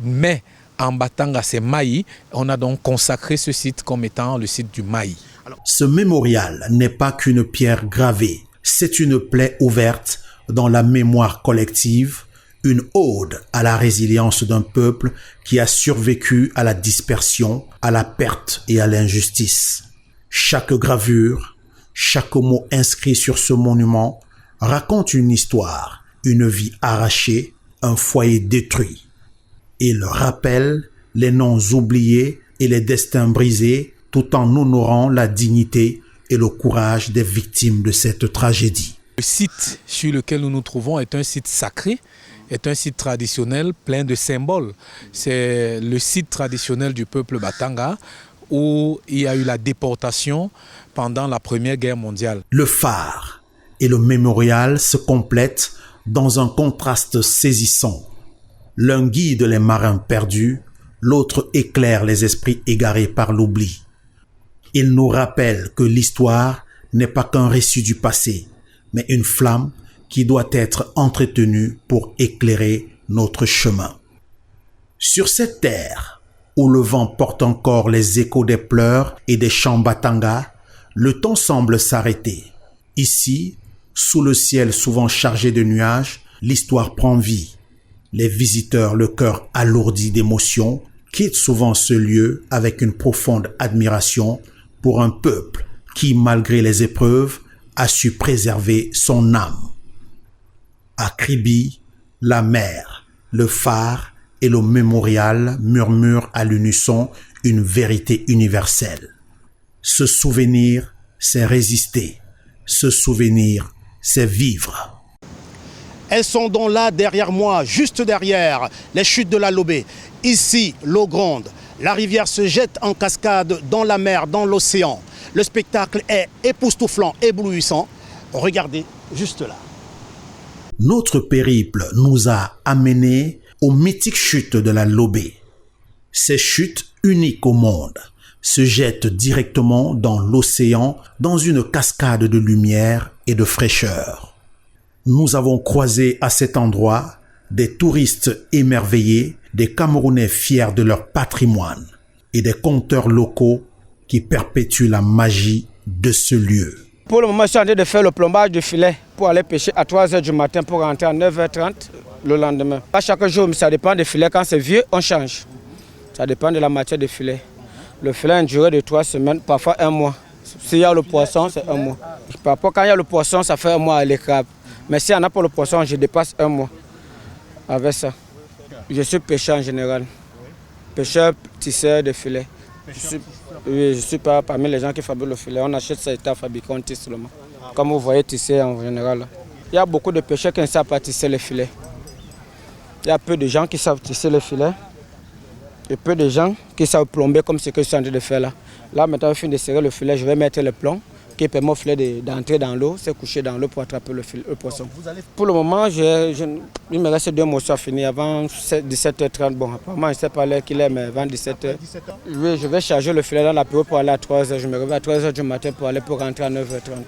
Mais en Batanga, c'est Maï. On a donc consacré ce site comme étant le site du Maï. Ce mémorial n'est pas qu'une pierre gravée. C'est une plaie ouverte dans la mémoire collective, une ode à la résilience d'un peuple qui a survécu à la dispersion, à la perte et à l'injustice. Chaque gravure, chaque mot inscrit sur ce monument raconte une histoire, une vie arrachée, un foyer détruit. Il rappelle les noms oubliés et les destins brisés tout en honorant la dignité et le courage des victimes de cette tragédie. Le site sur lequel nous nous trouvons est un site sacré, est un site traditionnel plein de symboles. C'est le site traditionnel du peuple Batanga où il y a eu la déportation pendant la Première Guerre mondiale. Le phare et le mémorial se complètent dans un contraste saisissant. L'un guide les marins perdus, l'autre éclaire les esprits égarés par l'oubli. Il nous rappelle que l'histoire n'est pas qu'un récit du passé, mais une flamme qui doit être entretenue pour éclairer notre chemin. Sur cette terre, où le vent porte encore les échos des pleurs et des chants Batanga, le temps semble s'arrêter. Ici, sous le ciel souvent chargé de nuages, l'histoire prend vie. Les visiteurs, le cœur alourdi d'émotions, quittent souvent ce lieu avec une profonde admiration pour un peuple qui, malgré les épreuves, a su préserver son âme. À Kribi, la mer, le phare et le mémorial murmurent à l'unisson une vérité universelle. Se souvenir, c'est résister. Se souvenir, c'est vivre. Elles sont donc là derrière moi, juste derrière les chutes de la Lobé. Ici, l'eau gronde. La rivière se jette en cascade dans la mer, dans l'océan. Le spectacle est époustouflant, éblouissant. Regardez, juste là. Notre périple nous a amenés aux mythiques chutes de la Lobé. Ces chutes, uniques au monde, se jettent directement dans l'océan dans une cascade de lumière et de fraîcheur. Nous avons croisé à cet endroit des touristes émerveillés, des Camerounais fiers de leur patrimoine et des conteurs locaux qui perpétuent la magie de ce lieu. Pour le moment, je suis en train de faire le plombage du filet pour aller pêcher à 3 h du matin pour rentrer à 9 h 30 le lendemain. Pas chaque jour, mais ça dépend des filets. Quand c'est vieux, on change. Ça dépend de la matière des filets. Le filet a une durée de 3 semaines, parfois 1 mois. S'il y a le poisson, c'est 1 mois. Parfois, quand il y a le poisson, ça fait 1 mois à les crabes. Mais s'il y en a pour le poisson, je dépasse 1 mois avec ça. Je suis pêcheur en général. Pêcheur, tisseur de filets. Je suis pas parmi les gens qui fabriquent le filet. On achète ça et fabriqué, on tisse seulement. Comme vous voyez tisser en général. Il y a beaucoup de pêcheurs qui ne savent pas tisser les filets. Il y a peu de gens qui savent tisser les filets. Et peu de gens qui savent plomber comme ce que je suis en train de faire là. Là, maintenant, je finis de serrer le filet, je vais mettre le plomb qui permet au filet d'entrer dans l'eau, se coucher dans l'eau pour attraper le poisson. Pour le moment, il me reste 2 morceaux à finir avant 17 h 30. Bon, apparemment, je ne sais pas l'heure qu'il est, mais avant 17 h. Oui, je vais charger le filet dans la pirogue pour aller à 3 h. Je me réveille à 3 h du matin pour rentrer à 9 h 30.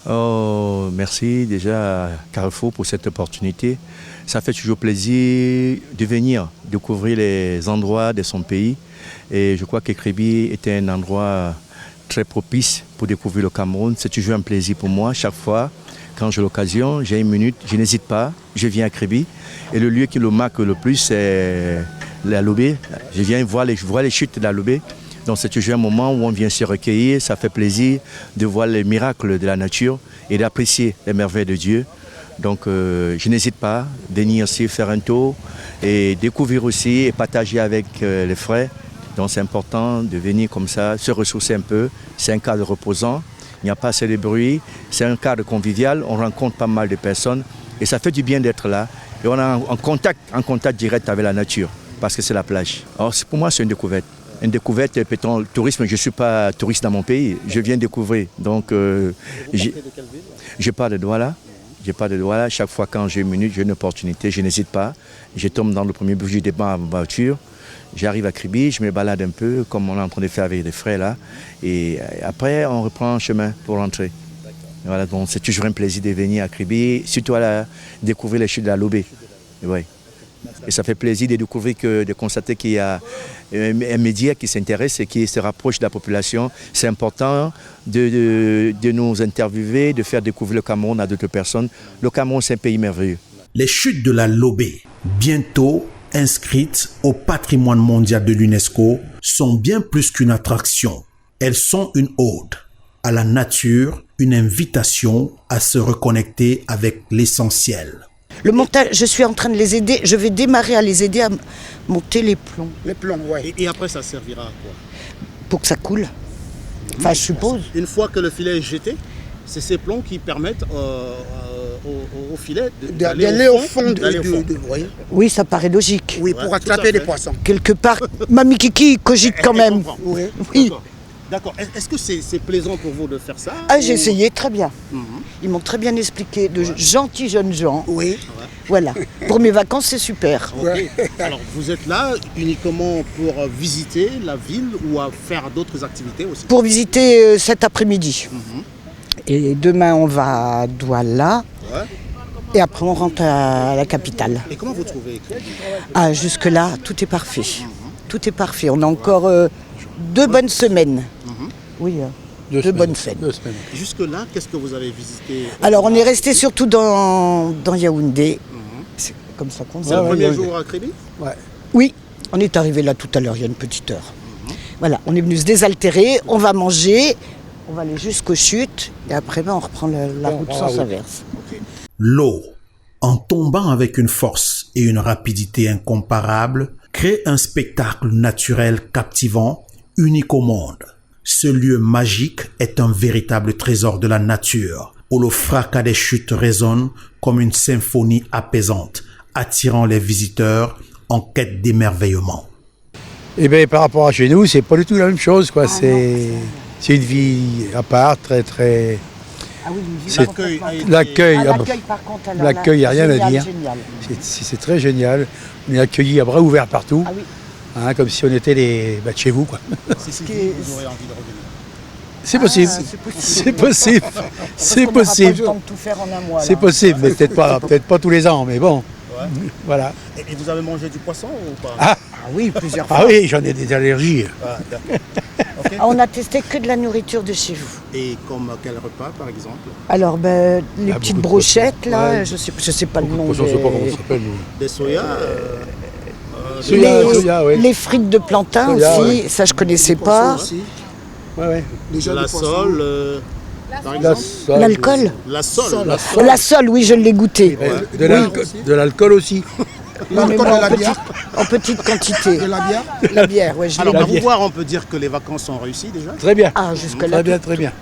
Oh, merci déjà à Carrefour pour cette opportunité. Ça fait toujours plaisir de venir découvrir les endroits de son pays. Et je crois que Kribi était un endroit très propice pour découvrir le Cameroun. C'est toujours un plaisir pour moi chaque fois Quand j'ai l'occasion, j'ai une minute, je n'hésite pas, je viens à Kribi. Et le lieu qui le marque le plus, c'est la Lobé. Je viens voir les chutes de la Lobé. Donc c'est toujours un moment où on vient se recueillir, ça fait plaisir de voir les miracles de la nature et d'apprécier les merveilles de Dieu. Donc je n'hésite pas à venir ici faire un tour et découvrir aussi et partager avec les frères. Donc c'est important de venir comme ça, se ressourcer un peu. C'est un cadre reposant, il n'y a pas assez de bruit, c'est un cadre convivial, on rencontre pas mal de personnes et ça fait du bien d'être là. Et on est en contact direct avec la nature parce que c'est la plage. Alors pour moi c'est une découverte. Une découverte, peut-être le tourisme, je ne suis pas touriste dans mon pays, je viens découvrir. Donc je pars de Douala. Chaque fois quand j'ai une minute, j'ai une opportunité, je n'hésite pas. Je tombe dans le premier bus, je démarre ma voiture. J'arrive à Kribi, je me balade un peu, comme on est en train de faire avec les frères là. Et après, on reprend un chemin pour rentrer. Voilà, donc c'est toujours un plaisir de venir à Kribi, surtout à découvrir les chutes de la Lobé. Ouais. Et ça fait plaisir de constater qu'il y a un média qui s'intéresse et qui se rapproche de la population. C'est important de nous interviewer, de faire découvrir le Cameroun à d'autres personnes. Le Cameroun, c'est un pays merveilleux. Les chutes de la Lobé, bientôt inscrites au patrimoine mondial de l'UNESCO, sont bien plus qu'une attraction. Elles sont une ode à la nature, une invitation à se reconnecter avec l'essentiel. Le montage, je suis en train de les aider, je vais démarrer à les aider à monter les plombs. Les plombs, oui. Et après, ça servira à quoi? Pour que ça coule. Enfin, je suppose. Une fois que le filet est jeté, c'est ces plombs qui permettent au filet d'aller au fond. Oui, ça paraît logique. Oui, pour attraper des poissons. Quelque part, Mamie Kiki cogite quand même. Oui. D'accord. Est-ce que c'est plaisant pour vous de faire ça? Ah, j'ai essayé, très bien. Ils m'ont très bien expliqué, de gentils jeunes gens. Oui. Voilà. Pour mes vacances, c'est super. Okay. Alors, vous êtes là uniquement pour visiter la ville ou à faire d'autres activités aussi? Pour visiter cet après-midi. Et demain, on va à Douala. Ouais. Et après, on rentre à la capitale. Et comment vous trouvez? Ah, jusque-là, tout est parfait. Tout est parfait. On a encore 2 bonnes semaines. Oui, 2 bonnes semaines. Jusque-là, qu'est-ce que vous avez visité? Alors, on est resté surtout dans Yaoundé. C'est comme ça qu'on dit. C'est le premier jour à Kribi? Oui, on est arrivé là tout à l'heure, il y a une petite heure. Voilà, on est venu se désaltérer, on va manger, on va aller jusqu'aux chutes, et après, on reprend la route sans averse. L'eau, en tombant avec une force et une rapidité incomparables, crée un spectacle naturel captivant, unique au monde. Ce lieu magique est un véritable trésor de la nature, où le fracas des chutes résonne comme une symphonie apaisante, attirant les visiteurs en quête d'émerveillement. Eh bien, par rapport à chez nous, c'est pas du tout la même chose, quoi. C'est une vie à part, très, très... Ah oui, l'accueil, par contre, l'accueil, il n'y a rien à dire. C'est très génial. On est accueillis à bras ouverts partout. Ah oui. Hein, comme si on était chez vous, quoi. C'est vous aurez envie de revenir. C'est possible. C'est possible. C'est possible. C'est possible, mais peut-être pas tous les ans, mais bon. Ouais. Voilà. Et vous avez mangé du poisson ou pas? Ah oui, plusieurs fois. Ah oui, j'en ai des allergies. Ah, okay. On a testé que de la nourriture de chez vous. Et comme quel repas, par exemple? Alors, les petites brochettes, là, ouais. je sais pas le nom. Je sais pas comment ça s'appelle. Des soya les frites de plantain soya, aussi, ça je connaissais pas. Ouais. La sole, par exemple. L'alcool. La sole, oui, je l'ai goûté. De l'alcool aussi. Non, mais en petite quantité. De la bière? La bière, oui. Alors, à vous voir, on peut dire que les vacances sont réussies déjà? Très bien. Ah, jusque-là. Très bien.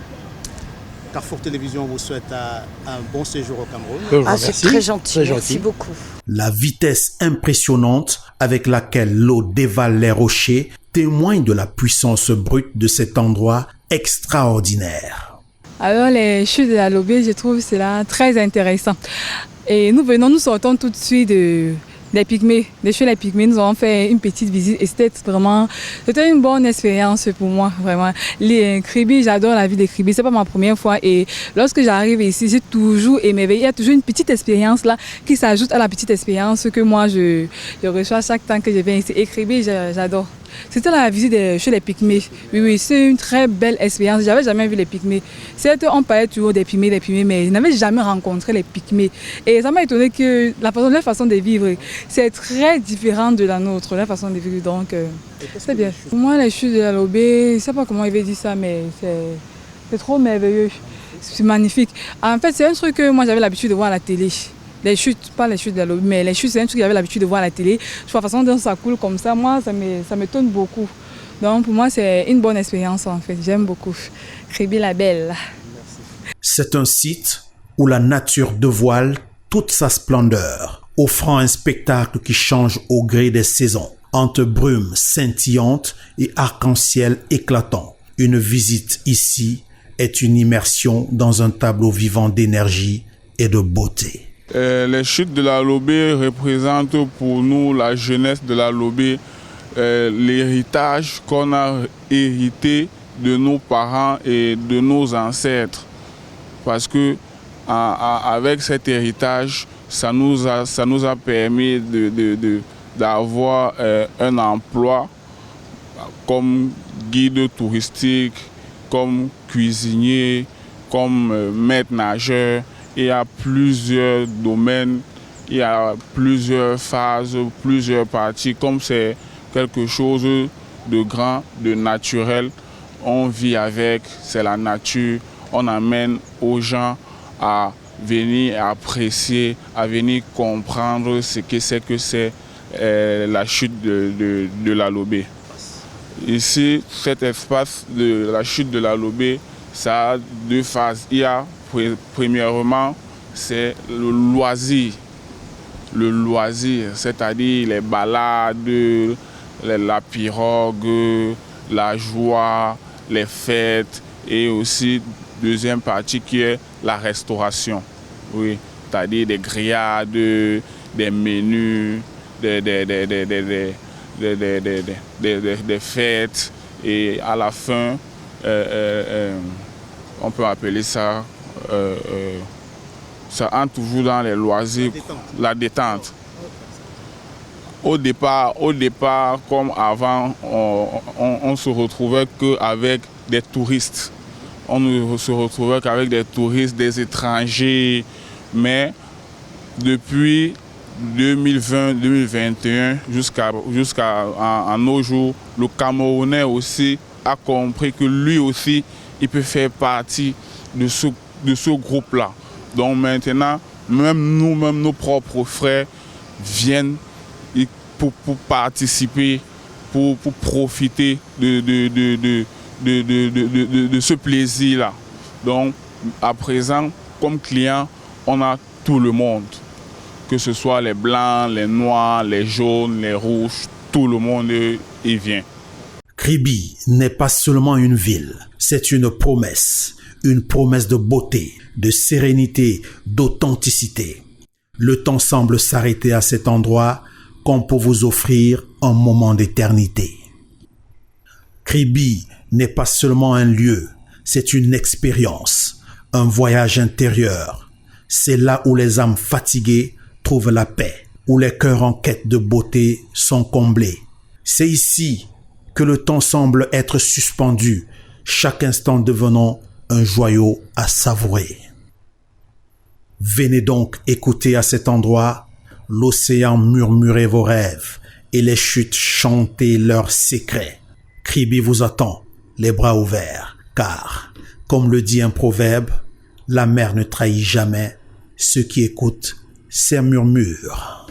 Carrefour Télévision vous souhaite un bon séjour au Cameroun. Ah, c'est très gentil. Merci beaucoup. La vitesse impressionnante avec laquelle l'eau dévale les rochers témoigne de la puissance brute de cet endroit extraordinaire. Alors les chutes de la Lobé, je trouve cela très intéressant. Et nous sortons tout de suite des Pygmées, des chutes des Pygmées. Nous avons fait une petite visite et c'était une bonne expérience pour moi, vraiment. Les Kribi, j'adore la ville des Kribi, c'est pas ma première fois et lorsque j'arrive ici, j'ai toujours émerveillé. Il y a toujours une petite expérience là qui s'ajoute à la petite expérience que moi je reçois chaque temps que je viens ici. Et Kribi, j'adore. C'était la visite chez les Pygmées. Oui, c'est une très belle expérience. J'avais jamais vu les Pygmées. On parlait toujours des Pygmées, mais je n'avais jamais rencontré les Pygmées. Et ça m'a étonné que leur façon de vivre, c'est très différent de la nôtre, leur façon de vivre. Donc, c'est bien. Pour moi, les chutes de la Lobé, je ne sais pas comment il veut dire ça, mais c'est trop merveilleux. C'est magnifique. En fait, c'est un truc que moi, j'avais l'habitude de voir à la télé. Les chutes, pas les chutes de la Lobé, mais les chutes, c'est un truc que j'avais l'habitude de voir à la télé. Je vois la façon dont ça coule comme ça, moi, ça m'étonne beaucoup. Donc pour moi, c'est une bonne expérience en fait. J'aime beaucoup. Kribi la Belle. C'est un site où la nature dévoile toute sa splendeur, offrant un spectacle qui change au gré des saisons, entre brumes scintillantes et arc-en-ciel éclatant. Une visite ici est une immersion dans un tableau vivant d'énergie et de beauté. Les chutes de la Lobé représentent pour nous, la jeunesse de la Lobé, l'héritage qu'on a hérité de nos parents et de nos ancêtres. Parce que avec cet héritage, ça nous a permis d'avoir un emploi comme guide touristique, comme cuisinier, comme maître nageur. Il y a plusieurs domaines, il y a plusieurs phases, plusieurs parties. Comme c'est quelque chose de grand, de naturel, on vit avec, c'est la nature. On amène aux gens à venir apprécier, à venir comprendre ce que c'est la chute de la Lobé. Ici, cet espace de la chute de la Lobé, ça a deux phases. Il y a premièrement, c'est le loisir. Le loisir, c'est-à-dire les balades, la pirogue, la joie, les fêtes et aussi deuxième partie qui est la restauration. Oui, c'est-à-dire des grillades, des menus, des fêtes et à la fin, on peut appeler ça, ça entre toujours dans les loisirs, la détente. Au départ, comme avant, on se retrouvait qu'avec des touristes. On ne se retrouvait qu'avec des touristes, des étrangers. Mais depuis 2020-2021, jusqu'à nos jours, le Camerounais aussi a compris que lui aussi, il peut faire partie de ce groupe-là. Donc maintenant, même nous-mêmes, nos propres frères viennent pour participer, pour profiter de ce plaisir-là. Donc à présent, comme client, on a tout le monde. Que ce soit les blancs, les noirs, les jaunes, les rouges, tout le monde y vient. Kribi n'est pas seulement une ville, c'est une promesse de beauté, de sérénité, d'authenticité. Le temps semble s'arrêter à cet endroit comme pour vous offrir un moment d'éternité. Kribi n'est pas seulement un lieu, c'est une expérience, un voyage intérieur. C'est là où les âmes fatiguées trouvent la paix, où les cœurs en quête de beauté sont comblés. C'est ici que le temps semble être suspendu, chaque instant devenant un joyau à savourer. Venez donc écouter à cet endroit l'océan murmurer vos rêves et les chutes chanter leurs secrets. Kribi vous attend, les bras ouverts, car, comme le dit un proverbe, la mer ne trahit jamais ceux qui écoutent ses murmures.